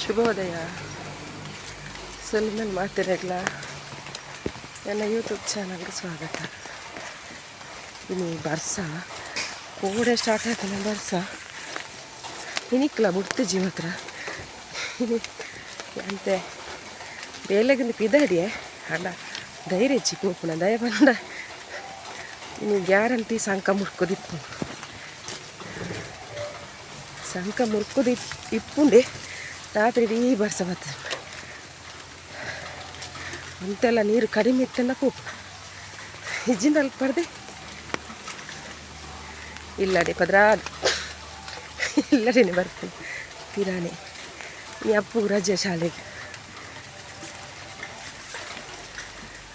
ಶುಭೋದಯ. ಸಲ್ಮನ್ ಮಾತಿರಲ್ಲ ನನ್ನ ಯೂಟ್ಯೂಬ್ ಚಾನಲ್ಗೆ ಸ್ವಾಗತ. ಇನ್ನು ಬರ್ಸ ಕೋಡೆ ಸ್ಟಾರ್ಟ್ ಆಯ್ತಾನೆ ಬರ್ಸ ಇನಿಕ್ಲ ಬಿಡ್ತಿಜ್ಜಿ ಮಾತ್ರ ಅಂತೆ ಬೇಲೆಗಿಂದ ಪಿದಾಡಿಯೇ ಅಲ್ಲ ಧೈರ್ಯ ಹೆಚ್ಚಿ ಕೋಪುಣ ದಯ ಬಂದ ಇನ್ನು ಗ್ಯಾರಂಟಿ ಸಂಕ ಮುರ್ಕೋದಿಪ್ಪು ಸಂಕ ಮುರ್ಕೋದು ಇಪ್ಪುಂಡೆ ರಾತ್ರಿ ಇಡೀ ಬರ್ಸ ಬರ್ತದೆ. ಅಂತೆಲ್ಲ ನೀರು ಕಡಿಮೆ ಇತ್ತಲ್ಲ ಕೋಪ ಇಜ್ಜಿಂದ ಅಲ್ಪ ಪಡ್ದೆ ಇಲ್ಲಡೆ ಪದ್ರಾಗ ಇಲ್ಲಡೇನೆ ಬರ್ತೀನಿ ಪಿರಾಣಿ ನೀ ಅಪ್ಪು ರಜೆ ಶಾಲೆಗೆ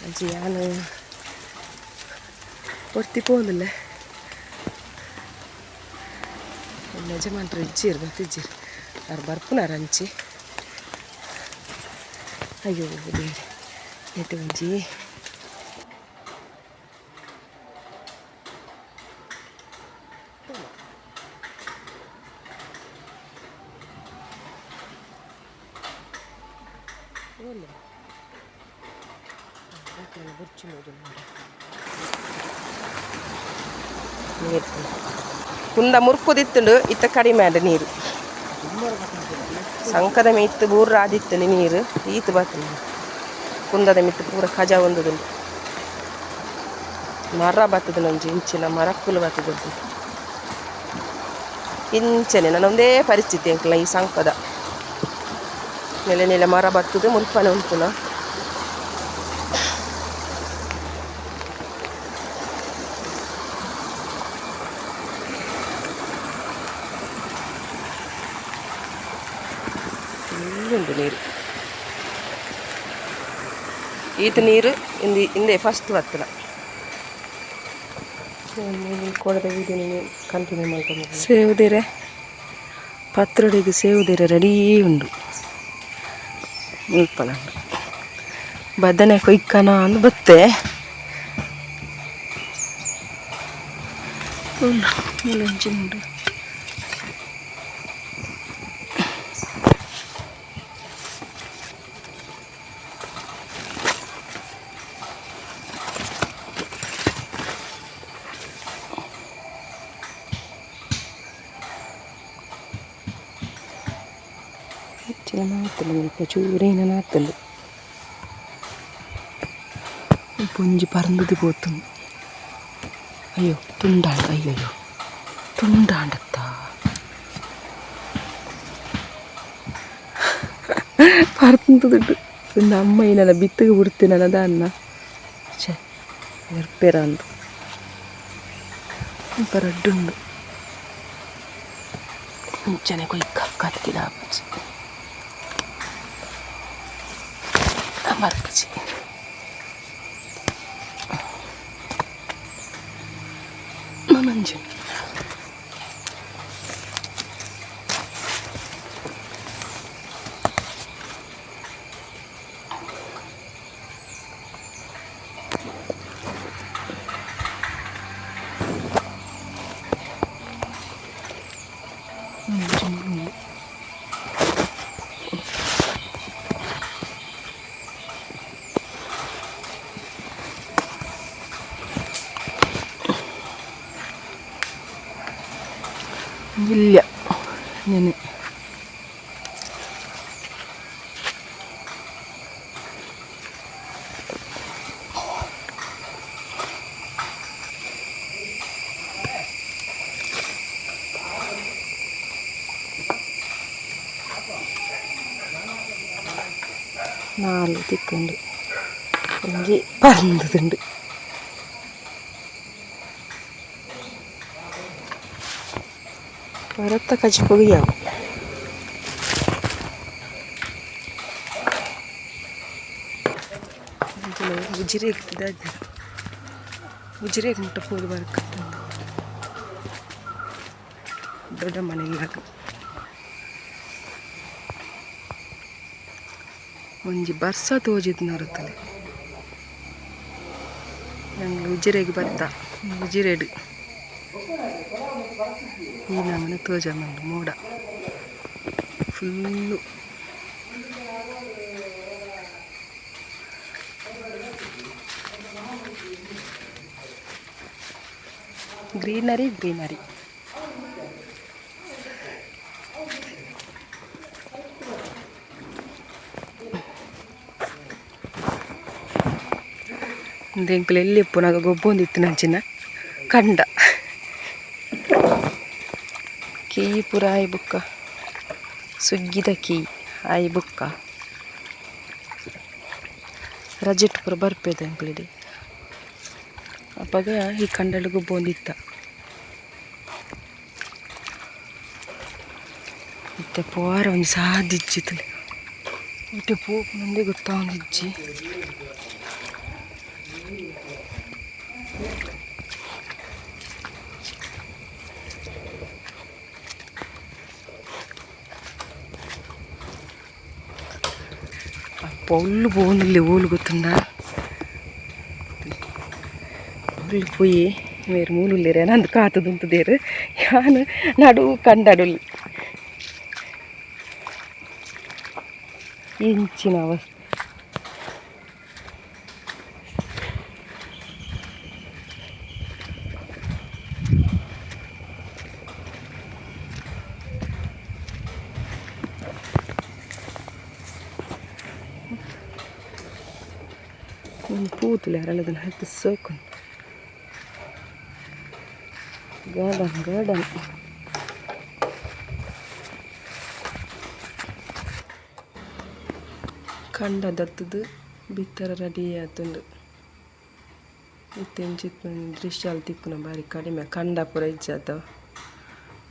ಅಜ್ಜಿ ನಾನು ಹೊರ್ತಿ ಪೋಂದಿಲ್ಲ ಯಜಮಾನ್ರು ಇಜ್ಜಿರು ಗೊತ್ತಿಜ್ಜಿರು ಅವ್ರು ಬರ್ಪುನಾರ ಹಂಚಿ ಅಯ್ಯೋ ಬೇರೆ ಎಟ್ಟು ಒಂಜಿ ಕುಂದ ಮುರ್ಕೋದಿತ್ತುಂಡು ಇತ್ತ ಕಡಿಮೆ ಆದ ನೀರು ಸಂಕದ ಮಿತ್ತು ಬೂರ ಆದಿತ್ತು ನೀರು ಈತು ಬರ್ತದೆ ಕುಂದದ ಮಿತ್ತು ಪೂರ ಖಜ ಒಂದುದುಂಟು ಮರ ಬರ್ತದೆ ನಂಜಿ ಇಂಚಿನ ಮರಕ್ಕುಲು ಬರ್ತದೆ ಇಂಚನೆ ನನ್ನೊಂದೇ ಪರಿಸ್ಥಿತಿ ಅಂಕಲ ಈ ಸಂಕದ ನೆಲೆ ನೆಲೆ ಮರ ಬರ್ತದೆ ಮುಲ್ಪನೆ ಉಂಟುನ ಉಂಟು ನೀರು ಈತ ನೀರು ಹಿಂದೆ ಫಸ್ಟ್ ಬರ್ತದ ಕೊಡದ ವೀಡಿಯೋ ಕಂಟಿನ್ಯೂ ಮಾಡ್ಕೊಂಡು ಸೇವುದಿರೆ ಪತ್ರೊಡೆಗೆ ಸೇವುದಿರೆ ರೆಡೀ ಉಂಡು ಮುಲ್ಪನ ಬದನೆ ಕೊಯ್ಕನ ಅಂದು ಬತ್ತೆ ಮುಲಂಜಿ ಉಂಡು ನಾತ್ತಲು ಮುಲ್ಪ ಚೂರೇನ ನಾತ್ತಲು ಪುಂಜಿ ಪರಂದುದು ಪೋತು ಅಯ್ಯೋ ತುಂಡಾಂಡ ಅಯ್ಯಯ್ಯೋ ತುಂಡಾಂಡತ್ತ ಪರಂದುದುಂಡು ಒಂದು ಅಮ್ಮ ಏನಲ್ಲ ಬಿತ್ತಿಗೆ ಬಿಡ್ತೀನಲ್ಲ ಅನ್ನ ಛೇ ಎರ್ಪೇರ ಅಂದು ರಡ್ಡುಂಡು ಮುಂಚೆನೆ ಕೊಯ್ಕ ಕತ್ತಿನ ಅಪ್ಪಚ್ಚಿ ಮರ್ಪಚ್ಚಿ ಮಂಜು ಇಲ್ಲ ನೆನೆ നാല് തിക്കുണ്ട് എനിക്ക് പറന്നതുണ്ട് വരത്ത കച്ചിപ്പൊടിയാവും ಉಜಿರೆಗೆ ಇದಾದ ಉಜಿರೆಗೆ ಮುಟ್ಟಪ್ಪೋದು ಬರ್ಕತ್ತಂದು ದೊಡ್ಡ ಮನೆಯಾಗ ಒಂಜಿ ಬರ್ಸ ತೋಜಿದ್ ನರುತ್ತಲೆ ನಂಗೆ ಉಜಿರೆಗೆ ಬತ್ತ ಉಜಿರೆಡು ಈ ನಮ್ಮನೆ ತೋಜ ಮಂಡು ಮೋಡ ಫುಲ್ಲು ಗ್ರೀನರಿ ಗ್ರೀನರಿ. ಎಂಕುಲು ಎಲ್ಲಿ ಎಪ್ಪುನಾಗ ಗೊಬ್ಬೊಂದಿತ್ತು ನಂಚಿನ ಕಂಡ ಕೀ ಪುರ ಆಯಿ ಬುಕ್ಕ ಸುಗ್ಗಿದ ಕೀ ಆಯಿ ಬುಕ್ಕ ರಜೆಟ್ ಪುರ ಬರ್ಪೇದ ಎಂಕ್ಲಿಡಿ ಅಪ್ಪಾಗ ಈ ಕಂಡಳು ಗೊಬ್ಬೊಂದಿತ್ತ ಇತ್ತೆ ಪೋರ ಒಂದು ಸಾದಿಜ್ಜಿತ್ತಲೆ ಇಟ್ಟು ಪೋಪು ಮುಂದೆ ಗೊತ್ತಾಂದಿಜ್ಜಿ పొల్లు పోందిలే ఊళ్ళు గుర్తుందా ఊళ్ళు పోయి మీరు మూలు లేరేనా అందు కాత దుంతుదేరు యాను నడువు కండడు ఇంచిన అవస్థ పూతులే అరలేదని హెల్త్ సోకుని గార్డెన్ గార్డెన్ ಕಂಡ ದತ್ತದು ಬಿತ್ತರ ರೆಡಿ ಆತುಂಡು ಇತ್ತೆಂಚಿ ದೃಶ್ಯಾಲು ತಿಕ್ಕುನ ಬಾರಿ ಕಡಿಮೆ ಕಂಡ ಪೂರ ಇಜ್ಜಾತ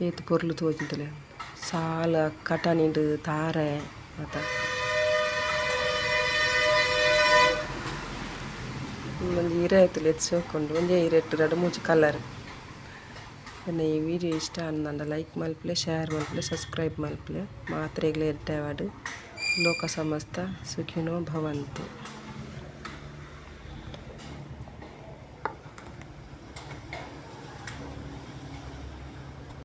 ಏತು ಪೊರ್ಲು ತೋಜಿಂತಲೆ ಸಾಲ ಕಟನಿಂಡು ತಾರೆ ಮಾತ ಒಂದು ಹೀರೆ ಆಯ್ತಲ್ಲ ಎತ್ಸೋಕೊಂಡು ಒಂದೇ ಹೀರೆ ಇಟ್ಟು ಎರಡು ಮೂಚಿ ಕಲರ್ ಈ ವಿಡಿಯೋ ಇಷ್ಟ ಅನ್ನಂಡ ಲೈಕ್ ಮಲ್ಪಲೆ ಶೇರ್ ಮಲ್ಪಲೆ ಸಬ್ಸ್ಕ್ರೈಬ್ ಮಲ್ಪಲೆ ಮಾತ್ರೆಗಳೇ ಎಡ್ಡವಾಡು ಲೋಕ ಸಮಸ್ತ ಸುಖಿನೋ ಭವಂತು.